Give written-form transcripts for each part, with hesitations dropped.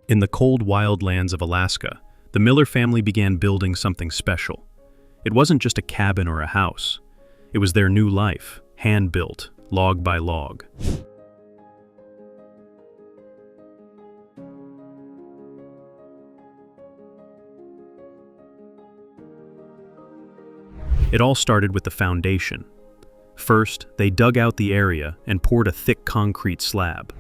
In the cold wildlands of Alaska, the Miller family began building something special. It wasn't just a cabin or a house. It was their new life, hand-built, log by log. It all started with the foundation. First, they dug out the area and poured a thick concrete slab.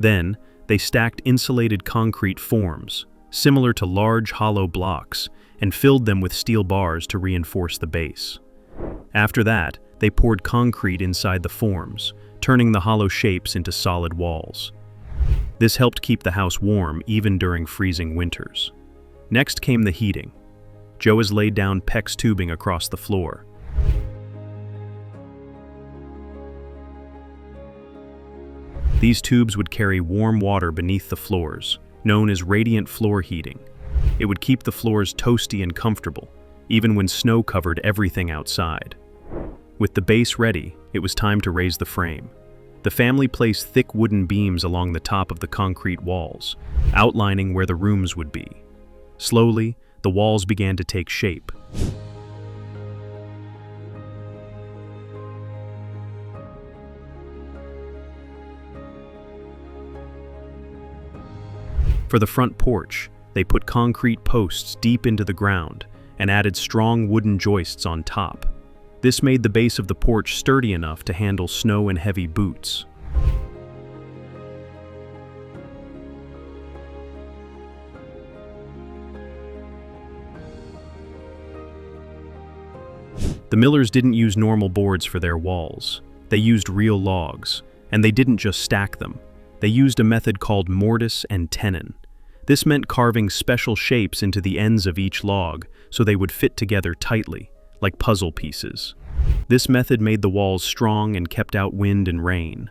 Then, they stacked insulated concrete forms, similar to large hollow blocks, and filled them with steel bars to reinforce the base. After that, they poured concrete inside the forms, turning the hollow shapes into solid walls. This helped keep the house warm even during freezing winters. Next came the heating. Joas laid down PEX tubing across the floor. These tubes would carry warm water beneath the floors, known as radiant floor heating. It would keep the floors toasty and comfortable, even when snow covered everything outside. With the base ready, it was time to raise the frame. The family placed thick wooden beams along the top of the concrete walls, outlining where the rooms would be. Slowly, the walls began to take shape. For the front porch, they put concrete posts deep into the ground and added strong wooden joists on top. This made the base of the porch sturdy enough to handle snow and heavy boots. The Millers didn't use normal boards for their walls. They used real logs, and they didn't just stack them. They used a method called mortise and tenon. This meant carving special shapes into the ends of each log so they would fit together tightly, like puzzle pieces. This method made the walls strong and kept out wind and rain.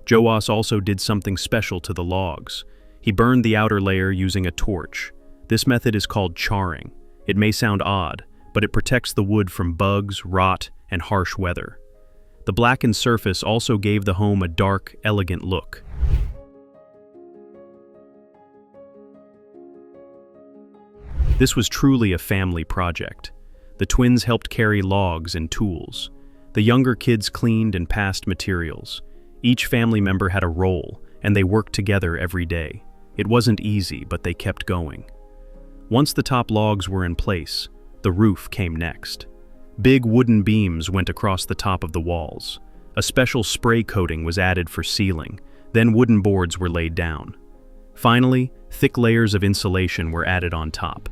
Joas also did something special to the logs. He burned the outer layer using a torch. This method is called charring. It may sound odd, but it protects the wood from bugs, rot, and harsh weather. The blackened surface also gave the home a dark, elegant look. This was truly a family project. The twins helped carry logs and tools. The younger kids cleaned and passed materials. Each family member had a role, and they worked together every day. It wasn't easy, but they kept going. Once the top logs were in place, the roof came next. Big wooden beams went across the top of the walls. A special spray coating was added for sealing, then wooden boards were laid down. Finally, thick layers of insulation were added on top.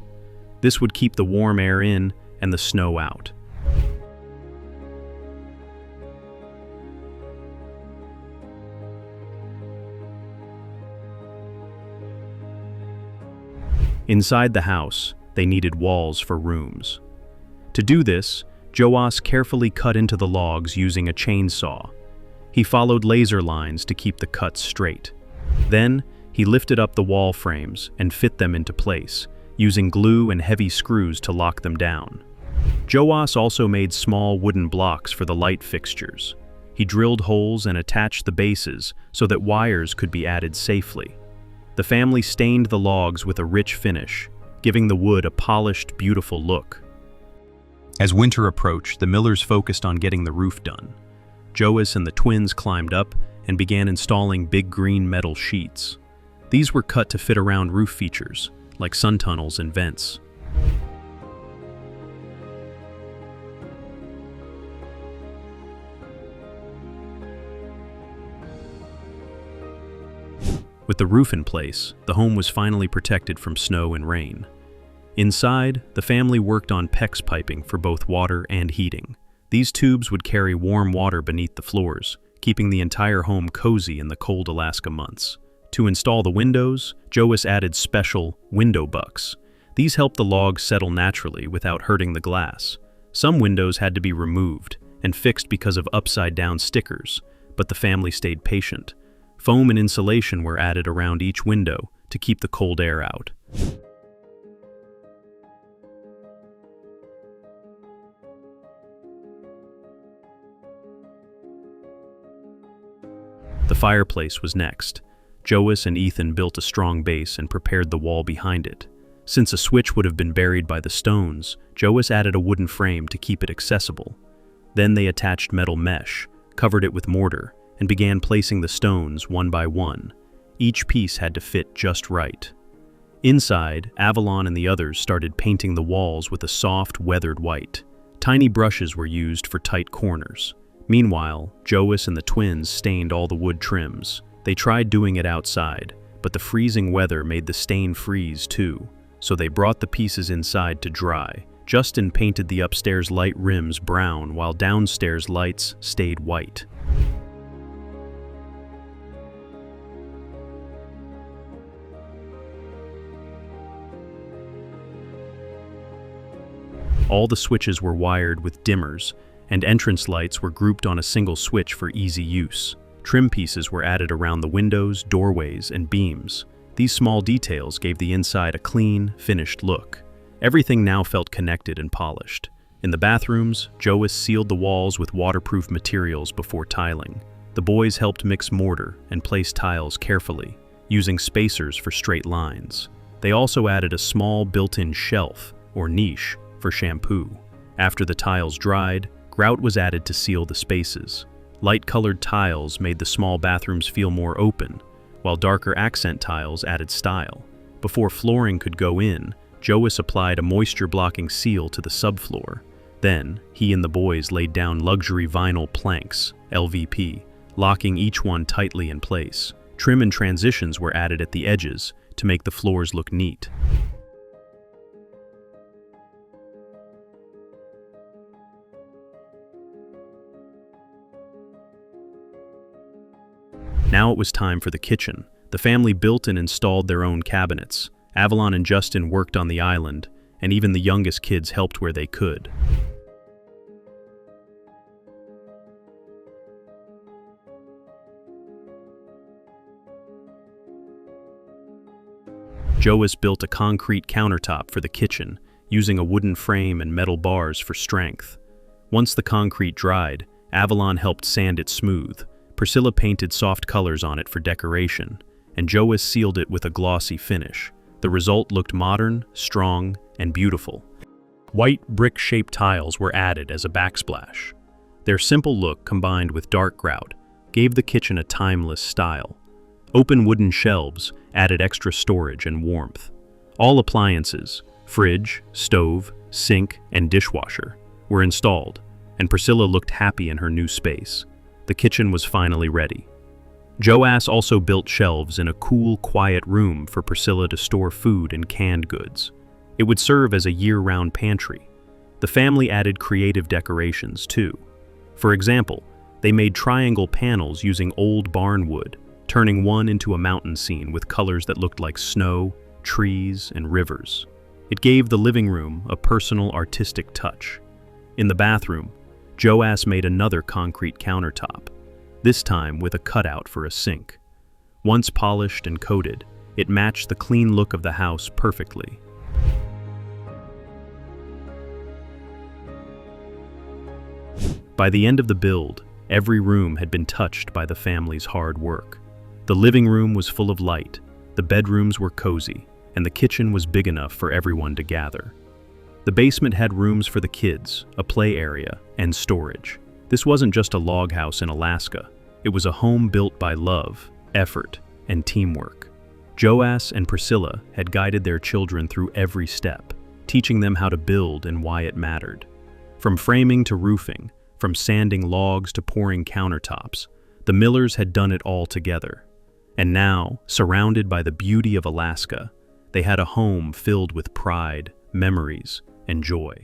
This would keep the warm air in and the snow out. Inside the house, they needed walls for rooms. To do this, Joas carefully cut into the logs using a chainsaw. He followed laser lines to keep the cuts straight. Then, he lifted up the wall frames and fit them into place, using glue and heavy screws to lock them down. Joas also made small wooden blocks for the light fixtures. He drilled holes and attached the bases so that wires could be added safely. The family stained the logs with a rich finish, giving the wood a polished, beautiful look. As winter approached, the Millers focused on getting the roof done. Joas and the twins climbed up and began installing big green metal sheets. These were cut to fit around roof features, like sun tunnels and vents. With the roof in place, the home was finally protected from snow and rain. Inside, the family worked on PEX piping for both water and heating. These tubes would carry warm water beneath the floors, keeping the entire home cozy in the cold Alaska months. To install the windows, Joas added special window bucks. These helped the logs settle naturally without hurting the glass. Some windows had to be removed and fixed because of upside-down stickers, but the family stayed patient. Foam and insulation were added around each window to keep the cold air out. The fireplace was next. Joas and Ethan built a strong base and prepared the wall behind it. Since a switch would have been buried by the stones, Joas added a wooden frame to keep it accessible. Then they attached metal mesh, covered it with mortar, and began placing the stones one by one. Each piece had to fit just right. Inside, Avalon and the others started painting the walls with a soft, weathered white. Tiny brushes were used for tight corners. Meanwhile, Joas and the twins stained all the wood trims. They tried doing it outside, but the freezing weather made the stain freeze too, so they brought the pieces inside to dry. Justin painted the upstairs light rims brown while downstairs lights stayed white. All the switches were wired with dimmers, and entrance lights were grouped on a single switch for easy use. Trim pieces were added around the windows, doorways, and beams. These small details gave the inside a clean, finished look. Everything now felt connected and polished. In the bathrooms, Joas sealed the walls with waterproof materials before tiling. The boys helped mix mortar and place tiles carefully, using spacers for straight lines. They also added a small built-in shelf, or niche, for shampoo. After the tiles dried, grout was added to seal the spaces. Light-colored tiles made the small bathrooms feel more open, while darker accent tiles added style. Before flooring could go in, Joas applied a moisture-blocking seal to the subfloor. Then, he and the boys laid down luxury vinyl planks, LVP, locking each one tightly in place. Trim and transitions were added at the edges to make the floors look neat. Now it was time for the kitchen. The family built and installed their own cabinets. Avalon and Justin worked on the island, and even the youngest kids helped where they could. Joas built a concrete countertop for the kitchen, using a wooden frame and metal bars for strength. Once the concrete dried, Avalon helped sand it smooth. Priscilla painted soft colors on it for decoration, and Joas sealed it with a glossy finish. The result looked modern, strong, and beautiful. White brick-shaped tiles were added as a backsplash. Their simple look, combined with dark grout, gave the kitchen a timeless style. Open wooden shelves added extra storage and warmth. All appliances, fridge, stove, sink, and dishwasher, were installed, and Priscilla looked happy in her new space. The kitchen was finally ready. Joas also built shelves in a cool, quiet room for Priscilla to store food and canned goods. It would serve as a year-round pantry. The family added creative decorations, too. For example, they made triangle panels using old barn wood, turning one into a mountain scene with colors that looked like snow, trees, and rivers. It gave the living room a personal, artistic touch. In the bathroom, Joas made another concrete countertop, this time with a cutout for a sink. Once polished and coated, it matched the clean look of the house perfectly. By the end of the build, every room had been touched by the family's hard work. The living room was full of light, the bedrooms were cozy, and the kitchen was big enough for everyone to gather. The basement had rooms for the kids, a play area, and storage. This wasn't just a log house in Alaska. It was a home built by love, effort, and teamwork. Joas and Priscilla had guided their children through every step, teaching them how to build and why it mattered. From framing to roofing, from sanding logs to pouring countertops, the Millers had done it all together. And now, surrounded by the beauty of Alaska, they had a home filled with pride, memories, and joy.